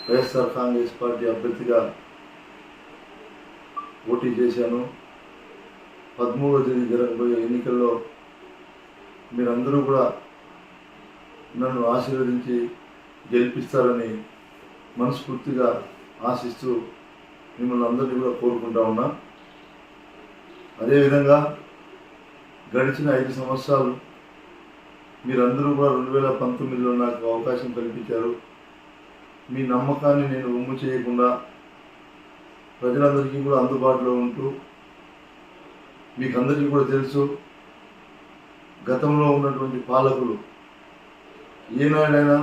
YSR Congress party అభ్యర్థిగా పోటీ చేశాను. 13వ తేదీ జరగబోయే ఎన్నికల్లో మీరందరూ కూడా నన్ను ఆశీర్వదించి గెలిపిస్తారని మనస్ఫూర్తిగా ఆశిస్తూ మిమ్మల్ని అందరినీ కూడా కోరుకుంటా ఉన్నా. అదేవిధంగా గడిచిన 5 సంవత్సరాలు మీరందరూ కూడా 2019లో నాకు అవకాశం కల్పించారు. మీ నమ్మకాన్ని నేను వమ్ము చేయకుండా ప్రజలందరికీ కూడా అందుబాటులో ఉంటూ, మీకు అందరికీ కూడా తెలుసు, గతంలో ఉన్నటువంటి పాలకులు ఏనాడైనా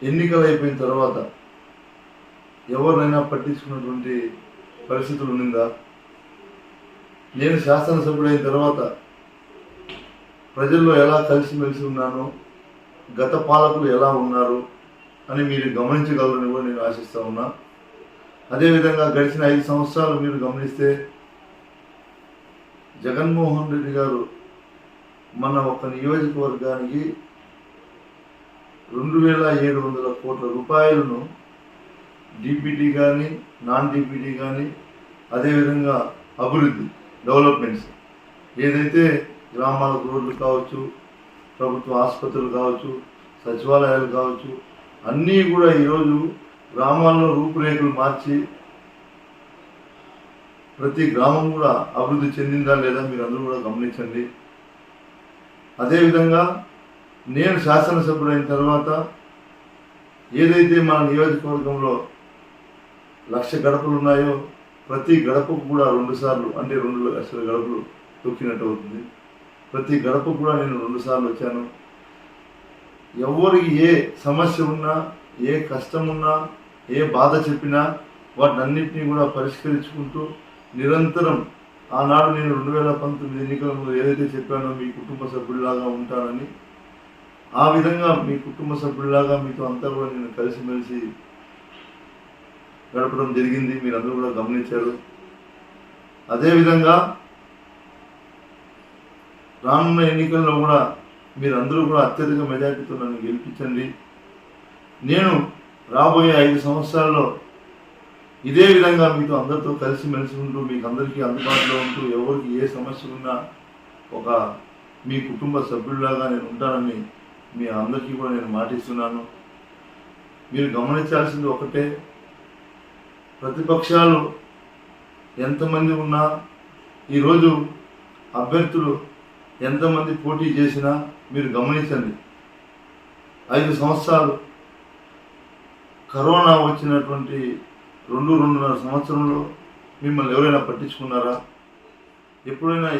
ఎన్నికలు అయిపోయిన తర్వాత ఎవరినైనా పట్టించుకున్నటువంటి పరిస్థితులు ఉన్నదా? నేను శాసనసభ్యుడైన తర్వాత ప్రజల్లో ఎలా కలిసిమెలిసి ఉన్నానో, గత పాలకులు ఎలా ఉన్నారు అని మీరు గమనించగలరని కూడా నేను ఆశిస్తూ ఉన్నా. అదేవిధంగా గడిచిన 5 సంవత్సరాలు మీరు గమనిస్తే జగన్మోహన్ రెడ్డి గారు మన ఒక నియోజకవర్గానికి 2700 కోట్ల రూపాయలను డిపిటీ కానీ, నాన్ డిపిటీ కానీ, అదేవిధంగా అభివృద్ధి డెవలప్మెంట్స్ ఏదైతే గ్రామాలకు రోడ్లు కావచ్చు, ప్రభుత్వ ఆసుపత్రులు కావచ్చు, సచివాలయాలు కావచ్చు, అన్నీ కూడా ఈరోజు గ్రామాల్లో రూపురేఖలు మార్చి ప్రతి గ్రామం కూడా అభివృద్ధి చెందిందా లేదా మీరు అందరూ కూడా గమనించండి. అదేవిధంగా నేను శాసనసభ్యుడైన తర్వాత ఏదైతే మన నియోజకవర్గంలో 1,00,000 గడపలు ఉన్నాయో ప్రతి గడపకు కూడా 2 సార్లు, అంటే 2 లక్షల గడపలు తొక్కినట్టు అవుతుంది. ప్రతి గడపకు కూడా నేను 2 సార్లు వచ్చాను. ఎవరికి ఏ సమస్య ఉన్నా, ఏ కష్టం ఉన్నా, ఏ బాధ చెప్పినా వాటినన్నింటినీ కూడా పరిష్కరించుకుంటూ నిరంతరం, ఆనాడు నేను 2019 ఎన్నికలలో ఏదైతే చెప్పానో మీ కుటుంబ సభ్యుడిలాగా ఉంటానని, ఆ విధంగా మీ కుటుంబ సభ్యుడిలాగా మీతో అంతా కూడా నేను కలిసిమెలిసి గడపడం జరిగింది. మీరందరూ కూడా గమనించారు. అదేవిధంగా రానున్న ఎన్నికల్లో కూడా మీరందరూ కూడా అత్యధిక మెజార్టీతో నన్ను గెలిపించండి. నేను రాబోయే 5 సంవత్సరాల్లో ఇదే విధంగా మీతో అందరితో కలిసిమెలిసి ఉంటూ, మీకు అందరికీ అందుబాటులో ఉంటూ, ఎవరికి ఏ సమస్య ఉన్నా ఒక మీ కుటుంబ సభ్యుడిలాగా నేను ఉంటానని మీ అందరికీ కూడా నేను మాటిస్తున్నాను. మీరు గమనించాల్సింది ఒకటే, ప్రతిపక్షాలు ఎంతమంది ఉన్నా, ఈరోజు అభ్యర్థులు ఎంతమంది పోటీ చేసినా మీరు గమనించండి. 5 సంవత్సరాలు కరోనా వచ్చినటువంటి 2-2.5 సంవత్సరంలో మిమ్మల్ని ఎవరైనా పట్టించుకున్నారా? ఎప్పుడైనా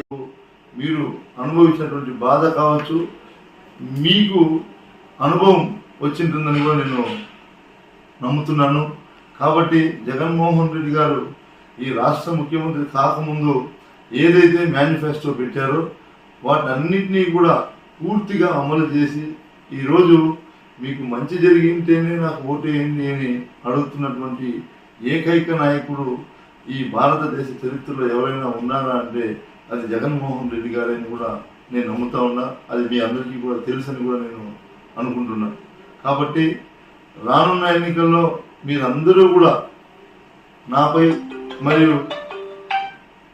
మీరు అనుభవించినటువంటి బాధ కావచ్చు, మీకు అనుభవం వచ్చింటుందని కూడా నేను నమ్ముతున్నాను. కాబట్టి జగన్మోహన్ రెడ్డి గారు ఈ రాష్ట్ర ముఖ్యమంత్రి కాకముందు ఏదైతే మేనిఫెస్టో పెట్టారో వాటన్నిటినీ కూడా పూర్తిగా అమలు చేసి ఈరోజు మీకు మంచి జరిగింటేనే నాకు ఓటేయండి అని అడుగుతున్నటువంటి ఏకైక నాయకుడు ఈ భారతదేశ చరిత్రలో ఎవరైనా ఉన్నారా అంటే అది జగన్మోహన్ రెడ్డి గారని కూడా నేను నమ్ముతా ఉన్నా. అది మీ అందరికీ కూడా తెలుసని కూడా నేను అనుకుంటున్నా. కాబట్టి రానున్న ఎన్నికల్లో మీరందరూ కూడా నాపై మరియు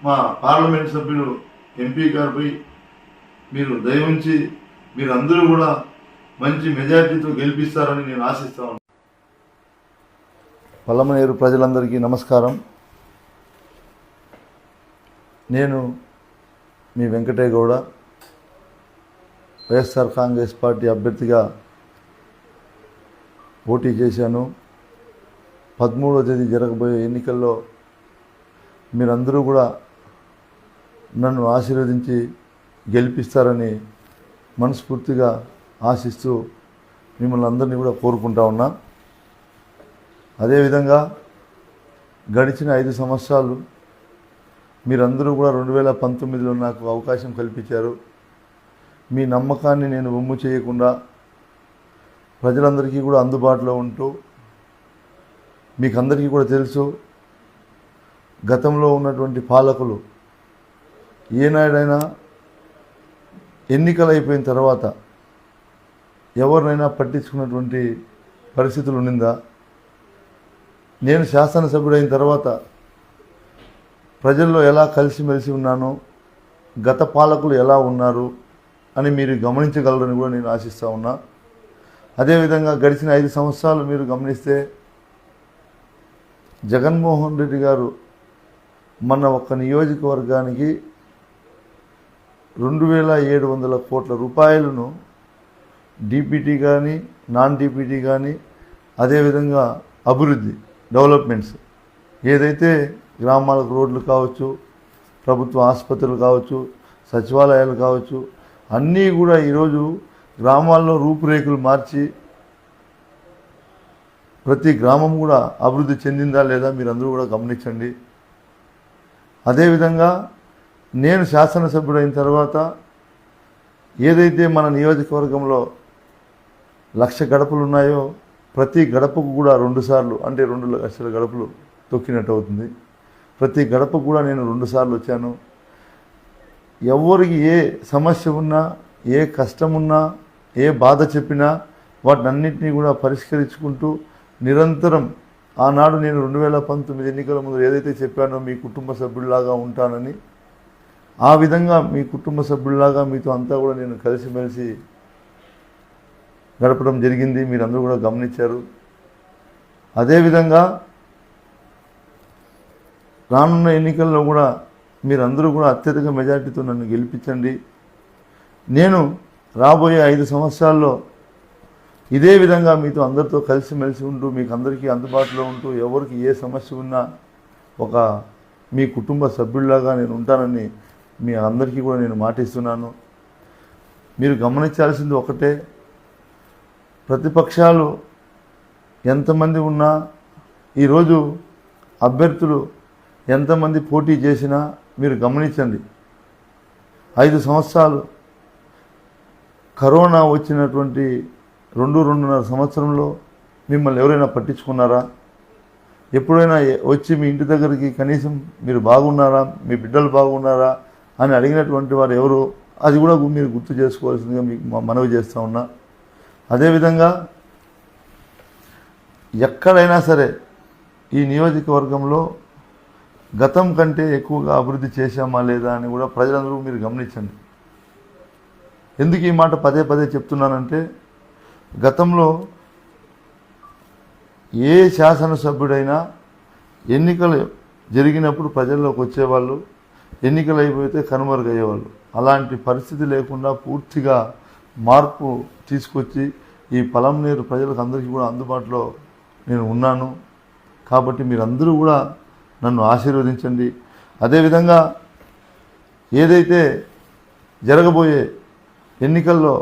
మా పార్లమెంట్ సభ్యులు ఎంపీ గారిపై మీరు దయ ఉంచి మీరందరూ కూడా మంచి మెజారిటీతో గెలిపిస్తారని నేను ఆశిస్తా ఉన్నాను. పల్లమనేరు ప్రజలందరికీ నమస్కారం. నేను మీ వెంకటయ్య గౌడ, వైఎస్ఆర్ కాంగ్రెస్ పార్టీ అభ్యర్థిగా పోటీ చేశాను. 13వ తేదీ జరగబోయే ఎన్నికల్లో మీరందరూ కూడా నన్ను ఆశీర్వదించి గెలిపిస్తారని మనస్ఫూర్తిగా ఆశిస్తూ మిమ్మల్ని అందరినీ కూడా కోరుకుంటా ఉన్నా. అదేవిధంగా గడిచిన 5 సంవత్సరాలు మీరందరూ కూడా 2019లో నాకు అవకాశం కల్పించారు. మీ నమ్మకాన్ని నేను వమ్ము చేయకుండా ప్రజలందరికీ కూడా అందుబాటులో ఉంటూ, మీకు అందరికీ కూడా తెలుసు, గతంలో ఉన్నటువంటి పాలకులు ఏనాడైనా ఎన్నికలు అయిపోయిన తర్వాత ఎవరినైనా పట్టించుకున్నటువంటి పరిస్థితులు ఉన్నదా? నేను శాసనసభ్యుడైన తర్వాత ప్రజల్లో ఎలా కలిసిమెలిసి ఉన్నానో, గత పాలకులు ఎలా ఉన్నారు అని మీరు గమనించగలరని కూడా నేను ఆశిస్తూ ఉన్నా. అదేవిధంగా గడిచిన 5 సంవత్సరాలు మీరు గమనిస్తే జగన్మోహన్ రెడ్డి గారు మన ఒక్క నియోజకవర్గానికి 2700 కోట్ల రూపాయలను డిపిటీ కానీ, నాన్ డిపిటీ కానీ, అదేవిధంగా అభివృద్ధి డెవలప్మెంట్స్ ఏదైతే గ్రామాలకు రోడ్లు కావచ్చు, ప్రభుత్వ ఆసుపత్రులు కావచ్చు, సచివాలయాలు కావచ్చు, అన్నీ కూడా ఈరోజు గ్రామాల్లో రూపురేఖలు మార్చి ప్రతి గ్రామం కూడా అభివృద్ధి చెందిందా లేదా మీరందరూ కూడా గమనించండి. అదేవిధంగా నేను శాసనసభ్యుడైన తర్వాత ఏదైతే మన నియోజకవర్గంలో 1,00,000 గడపలు ఉన్నాయో ప్రతి గడపకు కూడా 2 సార్లు, అంటే 2 లక్షల గడపలు తొక్కినట్టు అవుతుంది. ప్రతి గడపకు కూడా నేను 2 సార్లు వచ్చాను. ఎవరికి ఏ సమస్య ఉన్నా, ఏ కష్టం ఉన్నా, ఏ బాధ చెప్పినా వాటినన్నింటినీ కూడా పరిష్కరించుకుంటూ నిరంతరం ఆనాడు నేను 2019 ఎన్నికల ముందు ఏదైతే చెప్పానో మీ కుటుంబ సభ్యుల్లాగా ఉంటానని, ఆ విధంగా మీ కుటుంబ సభ్యుల్లాగా మీతో అంతా కూడా నేను కలిసిమెలిసి గడపడం జరిగింది. మీరందరూ కూడా గమనించారు. అదేవిధంగా రానున్న ఎన్నికల్లో కూడా మీరందరూ కూడా అత్యధిక మెజార్టీతో నన్ను గెలిపించండి. నేను రాబోయే 5 సంవత్సరాల్లో ఇదే విధంగా మీతో అందరితో కలిసిమెలిసి ఉంటూ మీకు అందరికీ అందుబాటులో ఉంటూ ఎవరికి ఏ సమస్య ఉన్నా ఒక మీ కుటుంబ సభ్యుల్లాగా నేను ఉంటానని మీ అందరికీ కూడా నేను మాటిస్తున్నాను. మీరు గమనించాల్సింది ఒకటే, ప్రతిపక్షాలు ఎంతమంది ఉన్నా, ఈరోజు అభ్యర్థులు ఎంతమంది పోటీ చేసినా మీరు గమనించండి. 5 సంవత్సరాలు కరోనా వచ్చినటువంటి 2-2.5 సంవత్సరంలో మిమ్మల్ని ఎవరైనా పట్టించుకున్నారా? ఎప్పుడైనా వచ్చి మీ ఇంటి దగ్గరికి కనీసం మీరు బాగున్నారా, మీ బిడ్డలు బాగున్నారా అని అడిగినటువంటి వారు ఎవరు? అది కూడా మీరు గుర్తు చేసుకోవాల్సిందిగా మీకు మనవి చేస్తూ ఉన్నా. అదేవిధంగా ఎక్కడైనా సరే ఈ నియోజకవర్గంలో గతం కంటే ఎక్కువగా అభివృద్ధి చేశామా లేదా అని కూడా ప్రజలందరూ మీరు గమనించండి. ఎందుకు ఈ మాట పదే పదే చెప్తున్నానంటే, గతంలో ఏ శాసనసభ్యుడైనా ఎన్నికలు జరిగినప్పుడు ప్రజల్లోకి వచ్చేవాళ్ళు, ఎన్నికలు అయిపోతే కనుమరుగయ్యేవాళ్ళు. అలాంటి పరిస్థితి లేకుండా పూర్తిగా మార్పు తీసుకొచ్చి ఈ పలంనేరు ప్రజలకు అందరికీ కూడా అందుబాటులో నేను ఉన్నాను. కాబట్టి మీరందరూ కూడా నన్ను ఆశీర్వదించండి. అదేవిధంగా ఏదైతే జరగబోయే ఎన్నికల్లో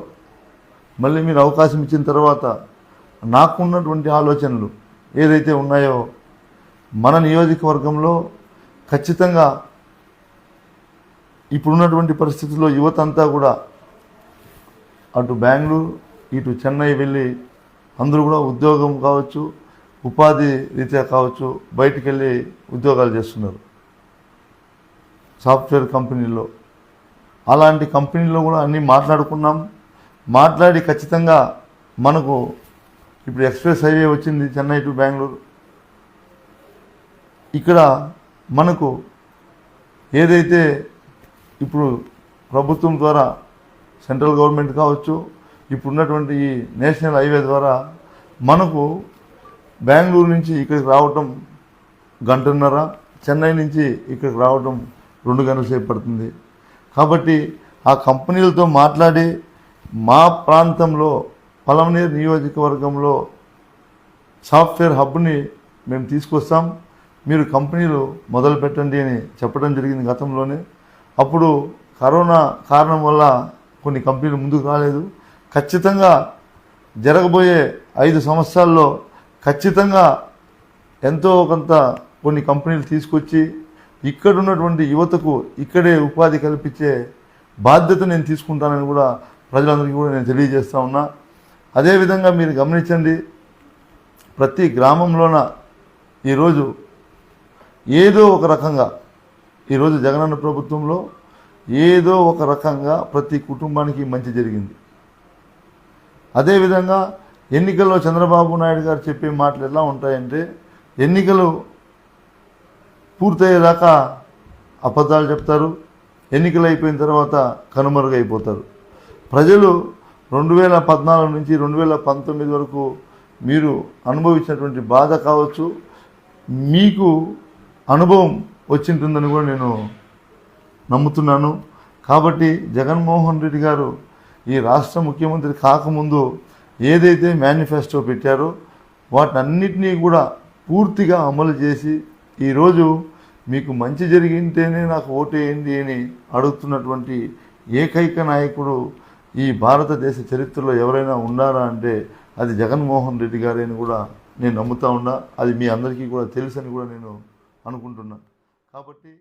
మళ్ళీ మీరు అవకాశం ఇచ్చిన తర్వాత నాకున్నటువంటి ఆలోచనలు ఏదైతే ఉన్నాయో మన నియోజకవర్గంలో ఖచ్చితంగా ఇప్పుడున్నటువంటి పరిస్థితుల్లో యువత అంతా కూడా అటు బెంగళూరు ఇటు చెన్నై వెళ్ళి అందరూ కూడా ఉద్యోగం కావచ్చు, ఉపాధి రీత్యా కావచ్చు బయటికి వెళ్ళి ఉద్యోగాలు చేస్తున్నారు సాఫ్ట్వేర్ కంపెనీల్లో. అలాంటి కంపెనీల్లో కూడా అన్నీ మాట్లాడుకున్నాం. మాట్లాడి ఖచ్చితంగా మనకు ఇప్పుడు ఎక్స్ప్రెస్ హైవే వచ్చింది చెన్నై టు బెంగళూరు. ఇక్కడ మనకు ఏదైతే ఇప్పుడు ప్రభుత్వం ద్వారా సెంట్రల్ గవర్నమెంట్ కావచ్చు, ఇప్పుడున్నటువంటి ఈ నేషనల్ హైవే ద్వారా మనకు బెంగళూరు నుంచి ఇక్కడికి రావటం 1.5 గంటన్నర, చెన్నై నుంచి ఇక్కడికి రావటం 2 గంటల సేపు పడుతుంది. కాబట్టి ఆ కంపెనీలతో మాట్లాడి మా ప్రాంతంలో పలమనేరు నియోజకవర్గంలో సాఫ్ట్వేర్ హబ్ని మేము తీసుకొస్తాం, మీరు కంపెనీలు మొదలు పెట్టండి అని చెప్పడం జరిగింది గతంలోనే. అప్పుడు కరోనా కారణం వల్ల కొన్ని కంపెనీలు ముందుకు రాలేదు. ఖచ్చితంగా జరగబోయే 5 సంవత్సరాల్లో ఖచ్చితంగా ఎంతో కొంత కొన్ని కంపెనీలు తీసుకొచ్చి ఇక్కడ ఉన్నటువంటి యువతకు ఇక్కడే ఉపాధి కల్పించే బాధ్యత నేను తీసుకుంటానని కూడా ప్రజలందరికీ కూడా నేను తెలియజేస్తూ ఉన్నా. అదేవిధంగా మీరు గమనించండి, ప్రతి గ్రామంలోన ఈరోజు ఏదో ఒక రకంగా ఈరోజు జగనన్న ప్రభుత్వంలో ఏదో ఒక రకంగా ప్రతి కుటుంబానికి మంచి జరిగింది. అదేవిధంగా ఎన్నికల్లో చంద్రబాబు నాయుడు గారు చెప్పే మాటలు ఎలా ఉంటాయంటే, ఎన్నికలు పూర్తయ్యేదాకా అబద్ధాలు చెప్తారు, ఎన్నికలు అయిపోయిన తర్వాత కనుమరుగైపోతారు. ప్రజలు 2014 నుంచి 2019 వరకు మీరు అనుభవించినటువంటి బాధ కావచ్చు, మీకు అనుభవం వచ్చింటుందని కూడా నేను నమ్ముతున్నాను. కాబట్టి జగన్మోహన్ రెడ్డి గారు ఈ రాష్ట్ర ముఖ్యమంత్రి కాకముందు ఏదైతే మేనిఫెస్టో పెట్టారో వాటన్నిటినీ కూడా పూర్తిగా అమలు చేసి ఈరోజు మీకు మంచి జరిగింటేనే నాకు ఓటేయండి అని అడుగుతున్నటువంటి ఏకైక నాయకుడు ఈ భారతదేశ చరిత్రలో ఎవరైనా ఉన్నారా అంటే అది జగన్మోహన్ రెడ్డి గారే అని కూడా నేను నమ్ముతా ఉన్నా. అది మీ అందరికీ కూడా తెలుసని కూడా నేను అనుకుంటున్నాను. కాబట్టి